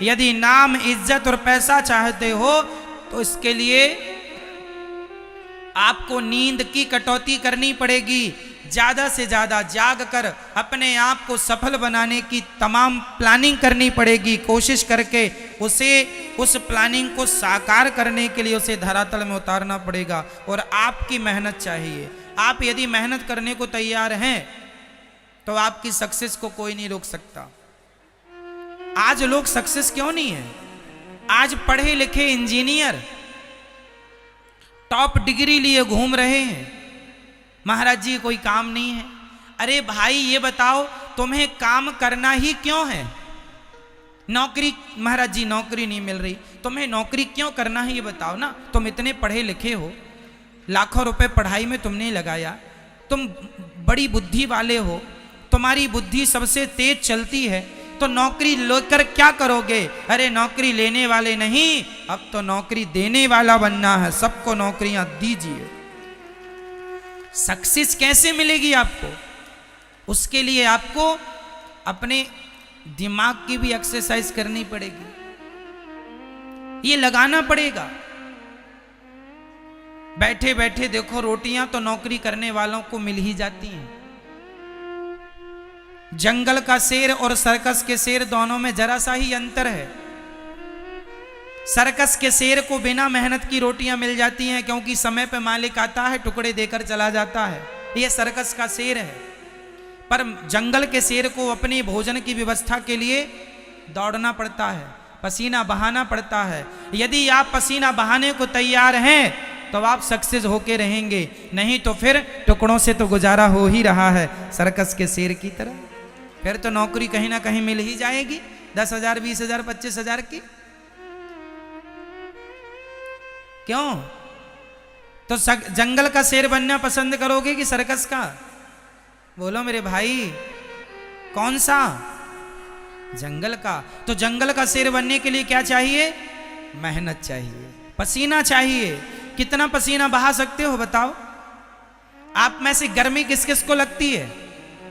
यदि नाम, इज्जत और पैसा चाहते हो तो इसके लिए आपको नींद की कटौती करनी पड़ेगी। ज्यादा से ज्यादा जाग कर अपने आप को सफल बनाने की तमाम प्लानिंग करनी पड़ेगी। कोशिश करके उस प्लानिंग को साकार करने के लिए उसे धरातल में उतारना पड़ेगा और आपकी मेहनत चाहिए। आप यदि मेहनत करने को तैयार हैं तो आपकी सक्सेस को कोई नहीं रोक सकता। आज लोग सक्सेस क्यों नहीं है? आज पढ़े लिखे इंजीनियर टॉप डिग्री लिए घूम रहे हैं, महाराज जी कोई काम नहीं है। अरे भाई ये बताओ तुम्हें काम करना ही क्यों है? नौकरी, महाराज जी नौकरी नहीं मिल रही, तुम्हें नौकरी क्यों करना है ये बताओ ना। तुम इतने पढ़े लिखे हो, लाखों रुपए पढ़ाई में तुमने लगाया, तुम बड़ी बुद्धि वाले हो, तुम्हारी बुद्धि सबसे तेज चलती है, तो नौकरी लेकर क्या करोगे? अरे नौकरी लेने वाले नहीं, अब तो नौकरी देने वाला बनना है। सबको नौकरियां दीजिए। सक्सेस कैसे मिलेगी आपको? उसके लिए आपको अपने दिमाग की भी एक्सरसाइज करनी पड़ेगी, ये लगाना पड़ेगा। बैठे बैठे देखो रोटियां तो नौकरी करने वालों को मिल ही जाती हैं। जंगल का शेर और सर्कस के शेर दोनों में जरा सा ही अंतर है। सर्कस के शेर को बिना मेहनत की रोटियां मिल जाती हैं क्योंकि समय पे मालिक आता है, टुकड़े देकर चला जाता है। यह सर्कस का शेर है। पर जंगल के शेर को अपनी भोजन की व्यवस्था के लिए दौड़ना पड़ता है, पसीना बहाना पड़ता है। यदि आप पसीना बहाने को तैयार हैं तो आप सक्सेस होके रहेंगे, नहीं तो फिर टुकड़ों से तो गुजारा हो ही रहा है सर्कस के शेर की तरह। फिर तो नौकरी कहीं ना कहीं मिल ही जाएगी, 10,000, 20,000, 25,000 की। क्यों? तो जंगल का शेर बनना पसंद करोगे कि सर्कस का? बोलो मेरे भाई, कौन सा? जंगल का। तो जंगल का शेर बनने के लिए क्या चाहिए? मेहनत चाहिए, पसीना चाहिए। कितना पसीना बहा सकते हो बताओ? आप में से गर्मी किस किस को लगती है?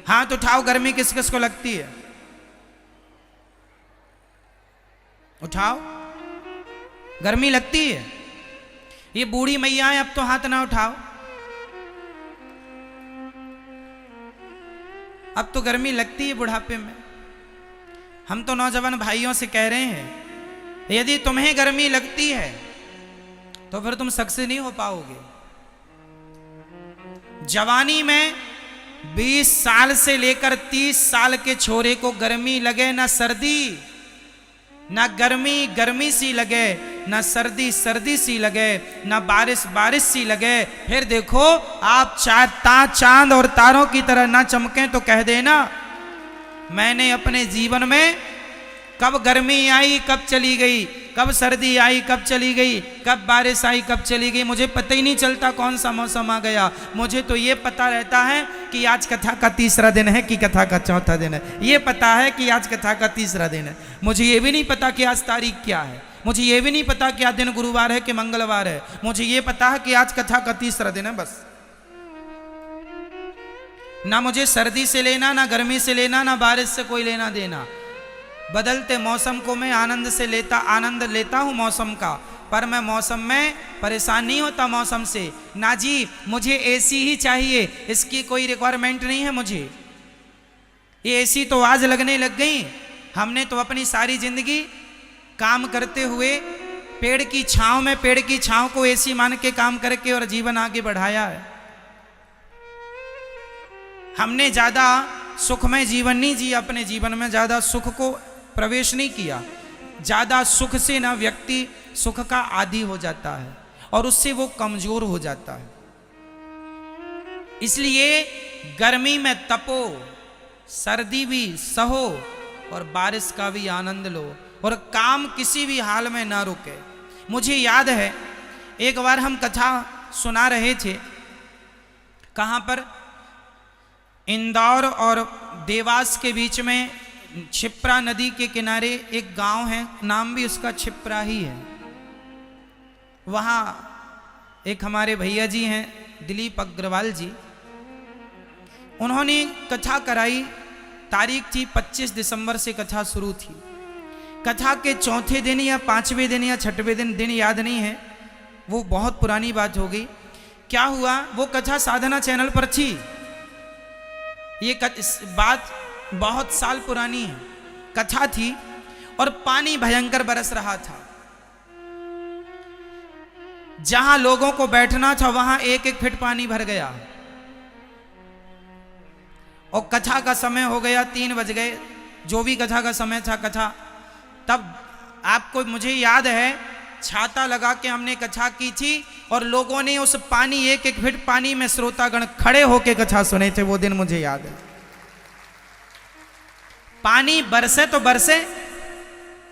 हाथ उठाओ, गर्मी किस किस को लगती है? उठाओ। गर्मी लगती है? ये बूढ़ी मैयाएं अब तो हाथ ना उठाओ। अब तो गर्मी लगती है बुढ़ापे में। हम तो नौजवान भाइयों से कह रहे हैं, यदि तुम्हें गर्मी लगती है तो फिर तुम सक्सेस नहीं हो पाओगे। जवानी में 20 साल से लेकर 30 साल के छोरे को गर्मी लगे ना सर्दी, ना गर्मी गर्मी सी लगे, ना सर्दी सर्दी सी लगे, ना बारिश बारिश सी लगे, फिर देखो आप चांद और तारों की तरह ना चमके तो कह देना मैंने अपने जीवन में कब गर्मी आई कब चली गई, कब सर्दी आई कब चली गई, कब बारिश आई कब चली गई, मुझे पता ही नहीं चलता कौन सा मौसम आ गया। मुझे तो ये पता रहता है कि आज कथा का तीसरा दिन है कि कथा का चौथा दिन है। ये पता है कि आज कथा का तीसरा दिन है। मुझे ये भी नहीं पता कि आज तारीख क्या है। मुझे ये भी नहीं पता कि आज दिन गुरुवार है कि मंगलवार है। मुझे ये पता है कि आज कथा का तीसरा दिन है, बस। ना मुझे सर्दी से लेना, ना गर्मी से लेना, ना बारिश से कोई लेना देना। बदलते मौसम को मैं आनंद लेता हूँ मौसम का, पर मैं मौसम में परेशान नहीं होता मौसम से। ना जी, मुझे एसी ही चाहिए, इसकी कोई रिक्वायरमेंट नहीं है मुझे। ये एसी तो आज लगने लग गई। हमने तो अपनी सारी जिंदगी काम करते हुए पेड़ की छांव को एसी मान के काम करके और जीवन आगे बढ़ाया है। हमने ज्यादा सुखमय जीवन नहीं जिया, अपने जीवन में ज्यादा सुख को प्रवेश नहीं किया। ज्यादा सुख से ना व्यक्ति सुख का आदी हो जाता है और उससे वो कमजोर हो जाता है। इसलिए गर्मी में तपो, सर्दी भी सहो और बारिश का भी आनंद लो और काम किसी भी हाल में ना रुके। मुझे याद है एक बार हम कथा सुना रहे थे, कहाँ पर? इंदौर और देवास के बीच में क्षिप्रा नदी के किनारे एक गांव है, नाम भी उसका क्षिप्रा ही है। वहाँ एक हमारे भैया जी हैं दिलीप अग्रवाल जी, उन्होंने कथा कराई। तारीख थी 25 दिसंबर से कथा शुरू थी। कथा के चौथे दिन या पांचवें दिन या छठवें दिन याद नहीं है, वो बहुत पुरानी बात हो गई। क्या हुआ, वो कथा साधना चैनल पर थी, ये बात बहुत साल पुरानी है। कथा थी और पानी भयंकर बरस रहा था। जहां लोगों को बैठना था वहां 1-1 फीट पानी भर गया और कथा का समय हो गया, 3 बज गए, जो भी कथा का समय था कथा। तब आपको, मुझे याद है, छाता लगा के हमने कथा की थी और लोगों ने उस पानी 1-1 फीट पानी में श्रोतागण खड़े होके कथा सुने थे। वो दिन मुझे याद है। पानी बरसे तो बरसे,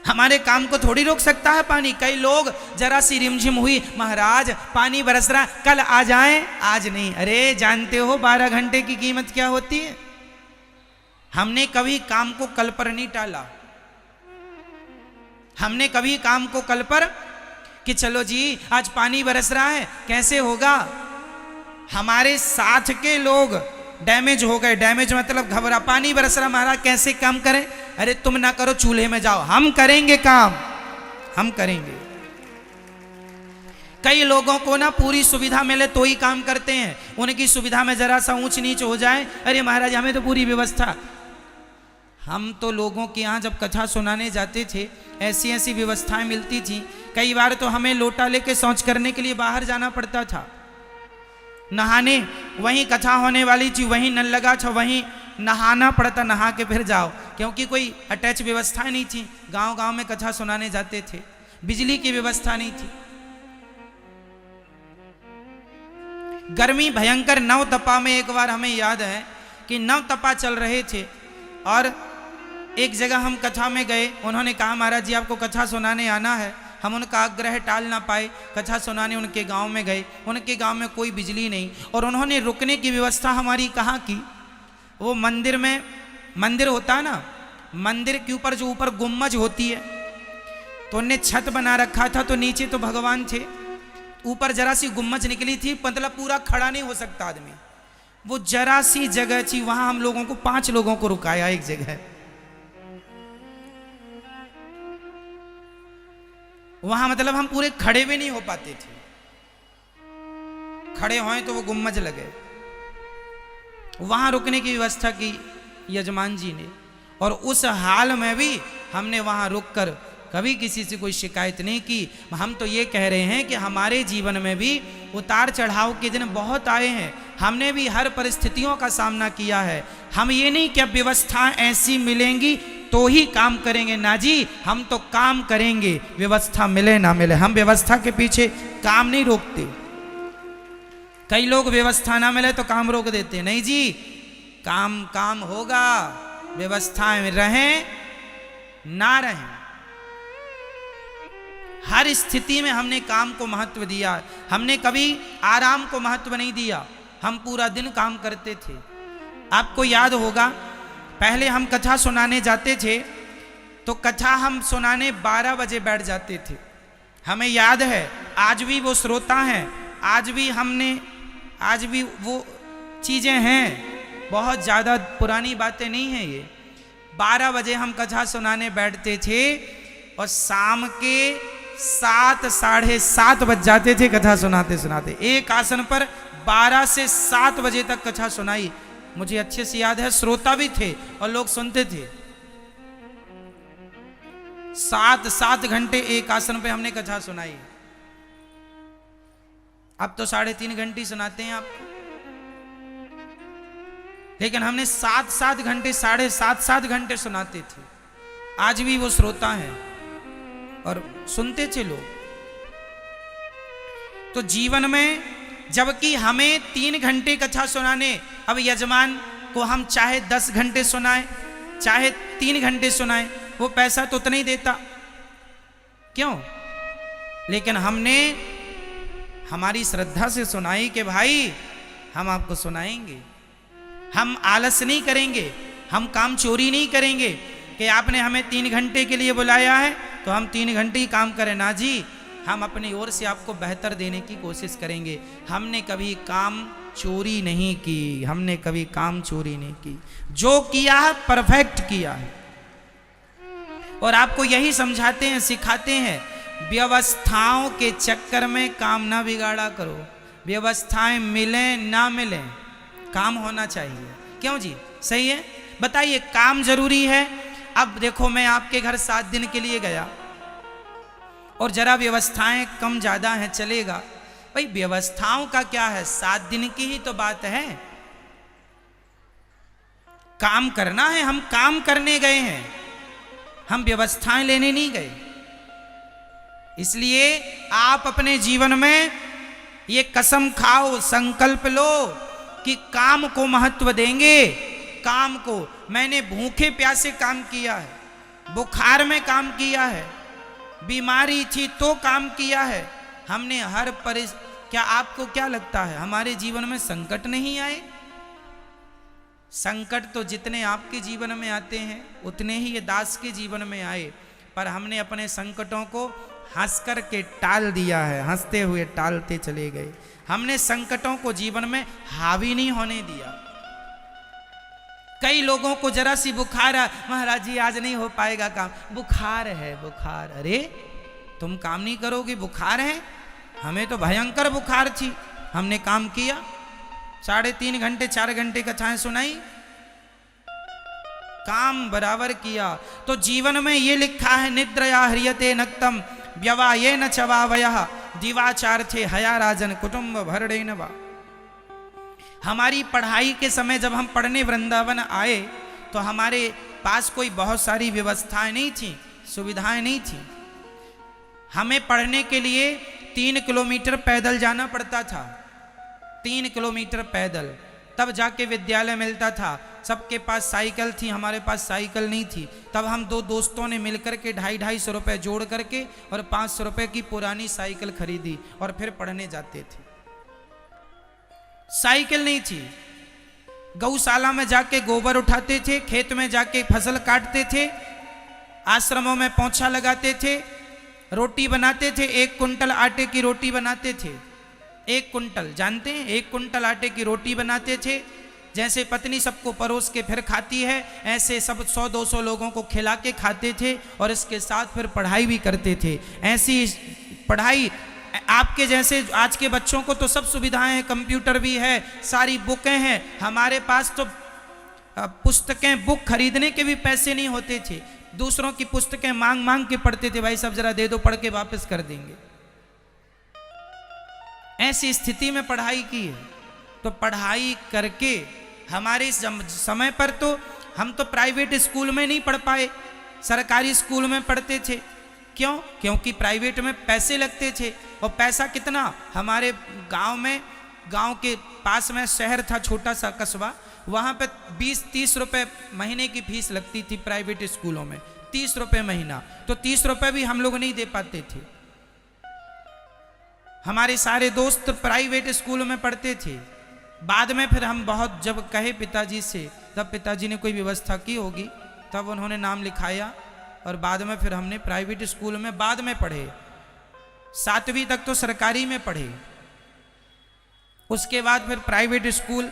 हमारे काम को थोड़ी रोक सकता है पानी। कई लोग जरा सी रिमझिम हुई, महाराज पानी बरस रहा, कल आ जाएं, आज नहीं। अरे जानते हो 12 घंटे की कीमत क्या होती है? हमने कभी काम को कल पर नहीं टाला। हमने कभी काम को कल पर कि चलो जी आज पानी बरस रहा है, कैसे होगा। हमारे साथ के लोग डैमेज हो गए। डैमेज मतलब घबरा, पानी बरस रहा महाराज कैसे काम करें? अरे तुम ना करो, चूल्हे में जाओ, हम करेंगे काम, हम करेंगे। कई लोगों को ना पूरी सुविधा मिले तो ही काम करते हैं, उनकी सुविधा में जरा सा ऊंच नीच हो जाए, अरे महाराज हमें तो पूरी व्यवस्था। हम तो लोगों के यहाँ जब कथा सुनाने जाते थे ऐसी ऐसी व्यवस्थाएं मिलती थी। कई बार तो हमें लोटा लेके शौच करने के लिए बाहर जाना पड़ता था, नहाने। वहीं कथा होने वाली थी, वहीं नल लगा था, वहीं नहाना पड़ता, नहा के फिर जाओ, क्योंकि कोई अटैच व्यवस्था नहीं थी। गांव गांव में कथा सुनाने जाते थे, बिजली की व्यवस्था नहीं थी। गर्मी भयंकर, 9 तपा में एक बार हमें याद है कि 9 तपा चल रहे थे और एक जगह हम कथा में गए। उन्होंने कहा महाराज जी आपको कथा सुनाने आना है। हम उनका आग्रह टाल ना पाए, कथा सुनाने उनके गांव में गए। उनके गांव में कोई बिजली नहीं और उन्होंने रुकने की व्यवस्था हमारी कहाँ की। वो मंदिर में, मंदिर होता है ना, मंदिर के ऊपर जो ऊपर गुम्मज होती है, तो उनने छत बना रखा था, तो नीचे तो भगवान थे, ऊपर जरा सी गुम्मज निकली थी, मतलब पूरा खड़ा नहीं हो सकता आदमी। वो जरा सी जगह थी, वहां हम लोगों को 5 लोगों को रुकाया एक जगह। वहां मतलब हम पूरे खड़े भी नहीं हो पाते थे, खड़े होए तो वो गुम्मज लगे। वहां रुकने की व्यवस्था की यजमान जी ने, और उस हाल में भी हमने वहां रुककर कभी किसी से कोई शिकायत नहीं की। हम तो ये कह रहे हैं कि हमारे जीवन में भी उतार चढ़ाव के दिन बहुत आए हैं, हमने भी हर परिस्थितियों का सामना किया है। हम ये नहीं कि अब व्यवस्था ऐसी मिलेंगी तो ही काम करेंगे, ना जी, हम तो काम करेंगे, व्यवस्था मिले ना मिले। हम व्यवस्था के पीछे काम नहीं रोकते। कई लोग व्यवस्था ना मिले तो काम रोक देते, नहीं जी, काम काम होगा, व्यवस्थाएं रहें ना रहें, हर स्थिति में हमने काम को महत्व दिया। हमने कभी आराम को महत्व नहीं दिया, हम पूरा दिन काम करते थे। आपको याद होगा पहले हम कथा सुनाने जाते थे तो कथा हम सुनाने 12 बजे बैठ जाते थे। हमें याद है, आज भी वो श्रोता हैं, आज भी वो चीज़ें हैं, बहुत ज़्यादा पुरानी बातें नहीं हैं ये। 12 बजे हम कथा सुनाने बैठते थे और शाम के 7 साढ़े 7 बज जाते थे कथा सुनाते सुनाते। एक आसन पर 12 से 7 बजे तक कथा सुनाई। मुझे अच्छे से याद है, श्रोता भी थे और लोग सुनते थे। 7 घंटे एक आसन पे हमने कथा सुनाई। अब तो 3.5 घंटे सुनाते हैं आपको, लेकिन हमने 7 घंटे, 7.5 घंटे सुनाते थे। आज भी वो श्रोता हैं और सुनते थे लोग। तो जीवन में जबकि हमें 3 घंटे कथा सुनाने, अब यजमान को हम चाहे 10 घंटे सुनाएं, चाहे 3 घंटे सुनाएं, वो पैसा तो उतना ही देता, क्यों? लेकिन हमने हमारी श्रद्धा से सुनाई कि भाई हम आपको सुनाएंगे, हम आलस नहीं करेंगे, हम काम चोरी नहीं करेंगे कि आपने हमें 3 घंटे के लिए बुलाया है तो हम 3 घंटे ही काम करें। ना जी, हम अपनी ओर से आपको बेहतर देने की कोशिश करेंगे। हमने कभी काम चोरी नहीं की, हमने कभी काम चोरी नहीं की। जो किया है परफेक्ट किया है। और आपको यही समझाते हैं, सिखाते हैं, व्यवस्थाओं के चक्कर में काम ना बिगाड़ा करो। व्यवस्थाएं मिलें ना मिलें, काम होना चाहिए। क्यों जी, सही है? बताइए, काम जरूरी है। अब देखो, मैं आपके घर 7 दिन के लिए गया और जरा व्यवस्थाएं कम ज्यादा हैं, चलेगा? भाई व्यवस्थाओं का क्या है, 7 दिन की ही तो बात है। काम करना है, हम काम करने गए हैं, हम व्यवस्थाएं लेने नहीं गए। इसलिए आप अपने जीवन में ये कसम खाओ, संकल्प लो कि काम को महत्व देंगे। काम को, मैंने भूखे प्यासे काम किया है, बुखार में काम किया है, बीमारी थी तो काम किया है। हमने हर क्या आपको क्या लगता है हमारे जीवन में संकट नहीं आए? संकट तो जितने आपके जीवन में आते हैं उतने ही ये दास के जीवन में आए, पर हमने अपने संकटों को हंस कर के टाल दिया है, हंसते हुए टालते चले गए। हमने संकटों को जीवन में हावी नहीं होने दिया। कई लोगों को जरा सी बुखार है, महाराज जी आज नहीं हो पाएगा काम, बुखार है, बुखार। अरे तुम काम नहीं करोगे, बुखार है? हमें तो भयंकर बुखार थी, हमने काम किया, 3.5 घंटे 4 घंटे कथाएं सुनाई, काम बराबर किया। तो जीवन में ये लिखा है, निद्रया ह्रियते नक्तम व्यवाये न चवावयः दिवाचार्थे हया राजन कुटुंब भरणे नवा। हमारी पढ़ाई के समय जब हम पढ़ने वृंदावन आए तो हमारे पास कोई बहुत सारी व्यवस्थाएं नहीं थी, सुविधाएं नहीं थी। हमें पढ़ने के लिए 3 किलोमीटर पैदल जाना पड़ता था, 3 किलोमीटर पैदल, तब जाके विद्यालय मिलता था। सबके पास साइकिल थी, हमारे पास साइकिल नहीं थी। तब हम 2 दोस्तों ने मिलकर के 250-250 रुपये जोड़ करके और 500 रुपये की पुरानी साइकिल खरीदी और फिर पढ़ने जाते थे। साइकिल नहीं थी, गौशाला में जाके गोबर उठाते थे, खेत में जाके फसल काटते थे, आश्रमों में पोंछा लगाते थे, रोटी बनाते थे, 1 कुंटल आटे की रोटी बनाते थे। 1 कुंटल, जानते हैं, 1 कुंटल आटे की रोटी बनाते थे। जैसे पत्नी सबको परोस के फिर खाती है, ऐसे सब 100-200 लोगों को खिला के खाते थे और इसके साथ फिर पढ़ाई भी करते थे। ऐसी पढ़ाई, आपके जैसे आज के बच्चों को तो सब सुविधाएं हैं, कंप्यूटर भी है, सारी बुकें हैं। हमारे पास तो पुस्तकें, बुक खरीदने के भी पैसे नहीं होते थे, दूसरों की पुस्तकें मांग मांग के पढ़ते थे, भाई सब जरा दे दो, पढ़ के वापस कर देंगे। ऐसी स्थिति में पढ़ाई की है। तो पढ़ाई करके हमारे समय पर तो हम तो प्राइवेट स्कूल में नहीं पढ़ पाए, सरकारी स्कूल में पढ़ते थे। क्यों? क्योंकि प्राइवेट में पैसे लगते थे, और पैसा कितना, हमारे गांव में, गांव के पास में शहर था, छोटा सा कस्बा, वहाँ पे 20-30 रुपये महीने की फीस लगती थी प्राइवेट स्कूलों में, 30 रुपये महीना। तो 30 रुपये भी हम लोग नहीं दे पाते थे। हमारे सारे दोस्त प्राइवेट स्कूल में पढ़ते थे। बाद में फिर हम बहुत जब कहे पिताजी से, तब पिताजी ने कोई व्यवस्था की होगी, तब उन्होंने नाम लिखाया और बाद में फिर हमने प्राइवेट स्कूल में बाद में पढ़े। 7वीं तक तो सरकारी में पढ़े, उसके बाद फिर प्राइवेट स्कूल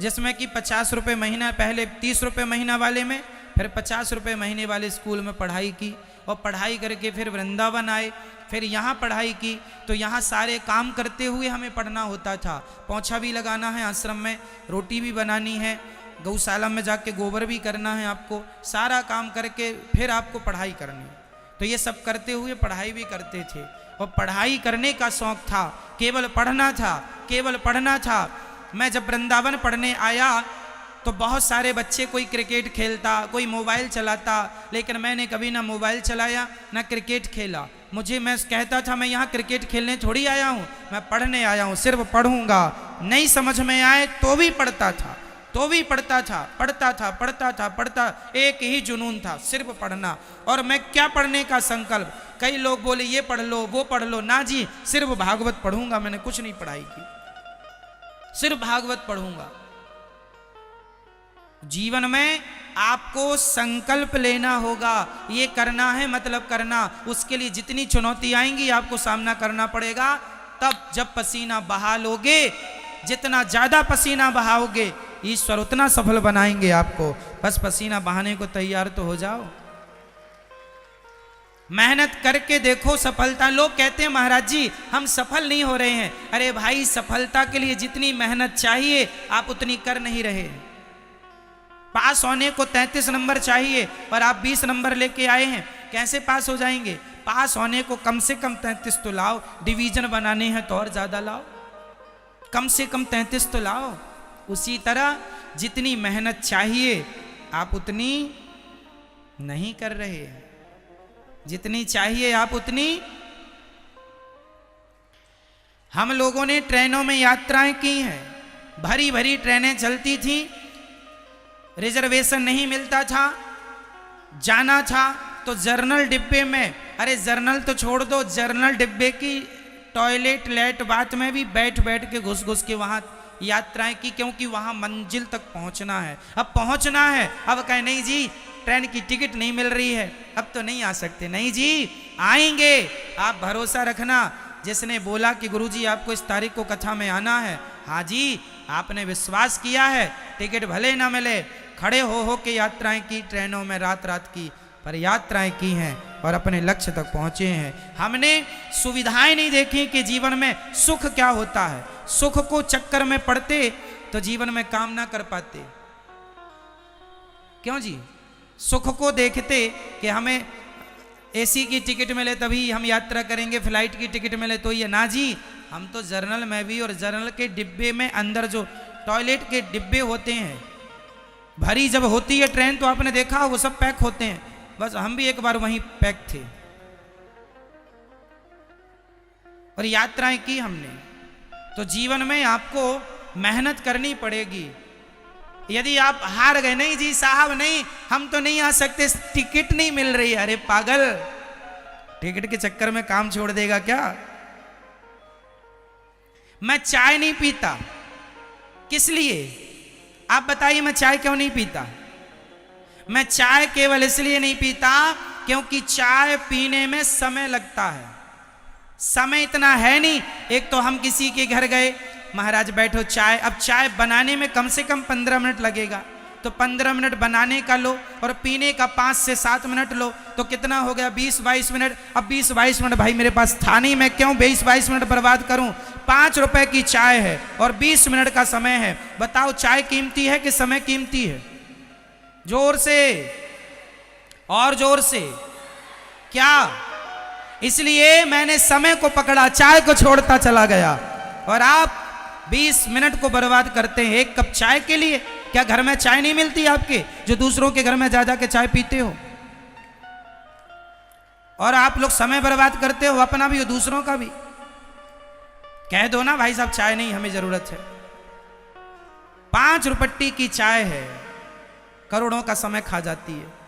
जिसमें कि 50 रुपये महीना, पहले 30 रुपये महीना वाले में, फिर 50 रुपये महीने वाले स्कूल में पढ़ाई की। और पढ़ाई करके फिर वृंदावन आए, फिर यहाँ पढ़ाई की। तो यहाँ सारे काम करते हुए हमें पढ़ना होता था। पोंछा भी लगाना है आश्रम में, रोटी भी बनानी है, गौशाला में जाके गोबर भी करना है आपको, सारा काम करके फिर आपको पढ़ाई करनी है। तो ये सब करते हुए पढ़ाई भी करते थे, और पढ़ाई करने का शौक़ था, केवल पढ़ना था, केवल पढ़ना था। मैं जब वृंदावन पढ़ने आया तो बहुत सारे बच्चे, कोई क्रिकेट खेलता, कोई मोबाइल चलाता, लेकिन मैंने कभी ना मोबाइल चलाया ना क्रिकेट खेला। मैं कहता था मैं यहाँ क्रिकेट खेलने थोड़ी आया हूँ, मैं पढ़ने आया हूँ, सिर्फ पढ़ूंगा। नहीं समझ में आए तो भी पढ़ता था, तो भी पढ़ता था, पढ़ता था, पढ़ता था, पढ़ता, एक ही जुनून था, सिर्फ पढ़ना। और मैं क्या पढ़ने का संकल्प, कई लोग बोले ये पढ़ लो, वो पढ़ लो, ना जी, सिर्फ भागवत पढ़ूंगा। मैंने कुछ नहीं पढ़ाई की, सिर्फ भागवत पढ़ूंगा। जीवन में आपको संकल्प लेना होगा, ये करना है मतलब करना। उसके लिए जितनी चुनौती आएंगी आपको सामना करना पड़ेगा। तब जब पसीना बहा लोगे, जितना ज्यादा पसीना बहाओगे, ईश्वर उतना सफल बनाएंगे आपको। बस पसीना बहाने को तैयार तो हो जाओ। मेहनत करके देखो सफलता। लोग कहते हैं महाराज जी हम सफल नहीं हो रहे हैं। अरे भाई, सफलता के लिए जितनी मेहनत चाहिए आप उतनी कर नहीं रहे। पास होने को 33 नंबर चाहिए और आप 20 नंबर लेके आए हैं, कैसे पास हो जाएंगे? पास होने को कम से कम 33 तो लाओ। डिवीजन बनाने हैं तो और ज्यादा लाओ, कम से कम 33 तो लाओ। उसी तरह जितनी मेहनत चाहिए आप उतनी नहीं कर रहे, जितनी चाहिए आप उतनी। हम लोगों ने ट्रेनों में यात्राएं की हैं, भरी भरी ट्रेनें चलती थी, रिजर्वेशन नहीं मिलता था, जाना था तो जर्नल डिब्बे में। अरे जर्नल तो छोड़ दो, जर्नल डिब्बे की टॉयलेट लेट बात में भी बैठ बैठ के घुस घुस के वहां यात्राएं की, क्योंकि वहां मंजिल तक पहुंचना है। अब पहुंचना है, अब कहे नहीं जी ट्रेन की टिकट नहीं मिल रही है, अब तो नहीं आ सकते। नहीं जी आएंगे, आप भरोसा रखना। जिसने बोला कि गुरुजी आपको इस तारीख को कथा में आना है, हाँ जी आपने विश्वास किया है, टिकट भले ना मिले, खड़े हो के यात्राएं की, ट्रेनों में रात रात की, पर यात्राएं की हैं और अपने लक्ष्य तक पहुंचे हैं। हमने सुविधाएं नहीं देखी कि जीवन में सुख क्या होता है। सुख को चक्कर में पड़ते तो जीवन में काम ना कर पाते। क्यों जी? सुख को देखते कि हमें एसी की टिकट मिले तभी हम यात्रा करेंगे, फ्लाइट की टिकट मिले तो ये, ना जी हम तो जर्नल में भी, और जर्नल के डिब्बे में अंदर जो टॉयलेट के डिब्बे होते हैं, भरी जब होती है ट्रेन तो आपने देखा वो सब पैक होते हैं, बस हम भी एक बार वहीं पैक थे और यात्राएं की हमने। तो जीवन में आपको मेहनत करनी पड़ेगी। यदि आप हार गए, नहीं जी साहब नहीं हम तो नहीं आ सकते, टिकट नहीं मिल रही, अरे पागल, टिकट के चक्कर में काम छोड़ देगा क्या? मैं चाय नहीं पीता, किस लिए? आप बताइए, मैं चाय क्यों नहीं पीता? मैं चाय केवल इसलिए नहीं पीता क्योंकि चाय पीने में समय लगता है। समय इतना है नहीं। एक तो हम किसी के घर गए, महाराज बैठो चाय, अब चाय बनाने में कम से कम 15 मिनट लगेगा, तो 15 मिनट बनाने का लो और पीने का 5 से 7 मिनट लो, तो कितना हो गया? 20-22 मिनट। अब 20-22 मिनट भाई मेरे पास था नहीं, मैं क्यों 20-22 मिनट बर्बाद करूं? 5 रुपए की चाय है और 20 मिनट का समय है। बताओ चाय कीमती है कि समय कीमती है? जोर से और जोर से, क्या? इसलिए मैंने समय को पकड़ा, चाय को छोड़ता चला गया। और आप 20 मिनट को बर्बाद करते हैं एक कप चाय के लिए। क्या घर में चाय नहीं मिलती आपके, जो दूसरों के घर में जा जा के चाय पीते हो? और आप लोग समय बर्बाद करते हो, अपना भी और दूसरों का भी। कह दो ना भाई साहब चाय नहीं, हमें जरूरत है। 5 रुपट्टी की चाय है, करोड़ों का समय खा जाती है।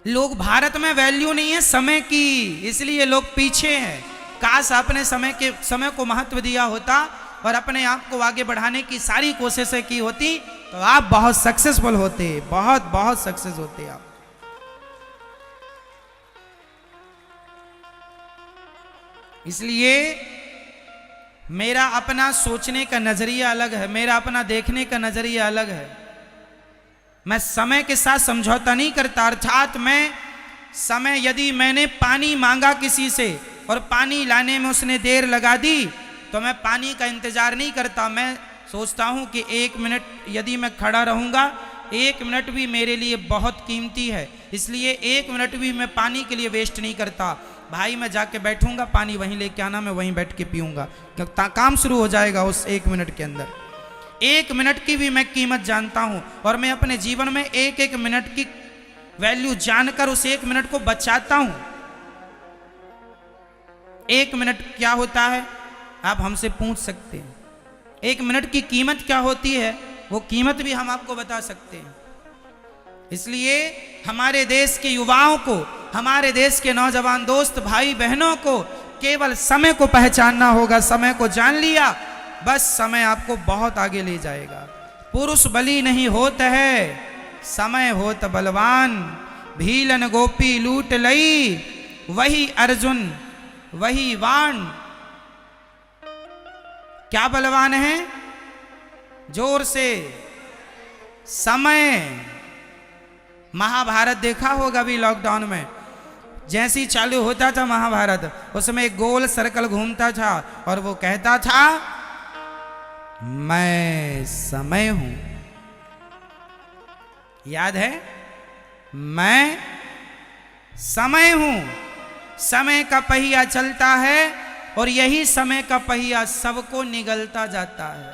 लोग, भारत में वैल्यू नहीं है समय की, इसलिए लोग पीछे हैं। काश आपने समय को महत्व दिया होता और अपने आप को आगे बढ़ाने की सारी कोशिशें की होती तो आप बहुत सक्सेसफुल होते, बहुत बहुत सक्सेस होते आप। इसलिए मेरा अपना सोचने का नजरिया अलग है, मेरा अपना देखने का नजरिया अलग है। मैं समय के साथ समझौता नहीं करता। अर्थात मैं समय, यदि मैंने पानी मांगा किसी से और पानी लाने में उसने देर लगा दी तो मैं पानी का इंतजार नहीं करता। मैं सोचता हूं कि 1 मिनट यदि मैं खड़ा रहूंगा, 1 मिनट भी मेरे लिए बहुत कीमती है, इसलिए 1 मिनट भी मैं पानी के लिए वेस्ट नहीं करता। भाई मैं जाके बैठूंगा, पानी वहीं लेके आना, मैं वहीं बैठ के पीऊंगा, क्योंकि काम शुरू हो जाएगा उस 1 मिनट के अंदर। 1 मिनट की भी मैं कीमत जानता हूं और मैं अपने जीवन में 1-1 मिनट की वैल्यू जानकर उस 1 मिनट को बचाता हूं। 1 मिनट क्या होता है आप हमसे पूछ सकते हैं, 1 मिनट की कीमत क्या होती है वो कीमत भी हम आपको बता सकते हैं। इसलिए हमारे देश के युवाओं को, हमारे देश के नौजवान दोस्त भाई बहनों को केवल समय को पहचानना होगा। समय को जान लिया, बस समय आपको बहुत आगे ले जाएगा। पुरुष बली नहीं होत है, समय होत बलवान। भीलन गोपी लूट लई, वही अर्जुन वही वाण। क्या बलवान है? जोर से, समय। महाभारत देखा होगा अभी लॉकडाउन में, जैसे ही चालू होता था महाभारत, उसमें एक गोल सर्कल घूमता था और वो कहता था मैं समय हूं। याद है? मैं समय हूं। समय का पहिया चलता है और यही समय का पहिया सबको निगलता जाता है,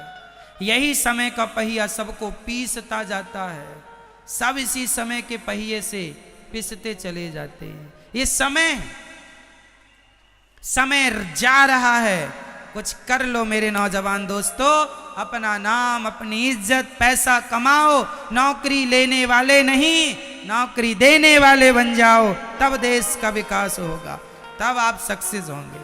यही समय का पहिया सबको पीसता जाता है। सब इसी समय के पहिए से पिसते चले जाते हैं। ये समय जा रहा है, कुछ कर लो मेरे नौजवान दोस्तों, अपना नाम, अपनी इज्जत, पैसा कमाओ, नौकरी लेने वाले नहीं नौकरी देने वाले बन जाओ, तब देश का विकास होगा, तब आप सक्सेस होंगे।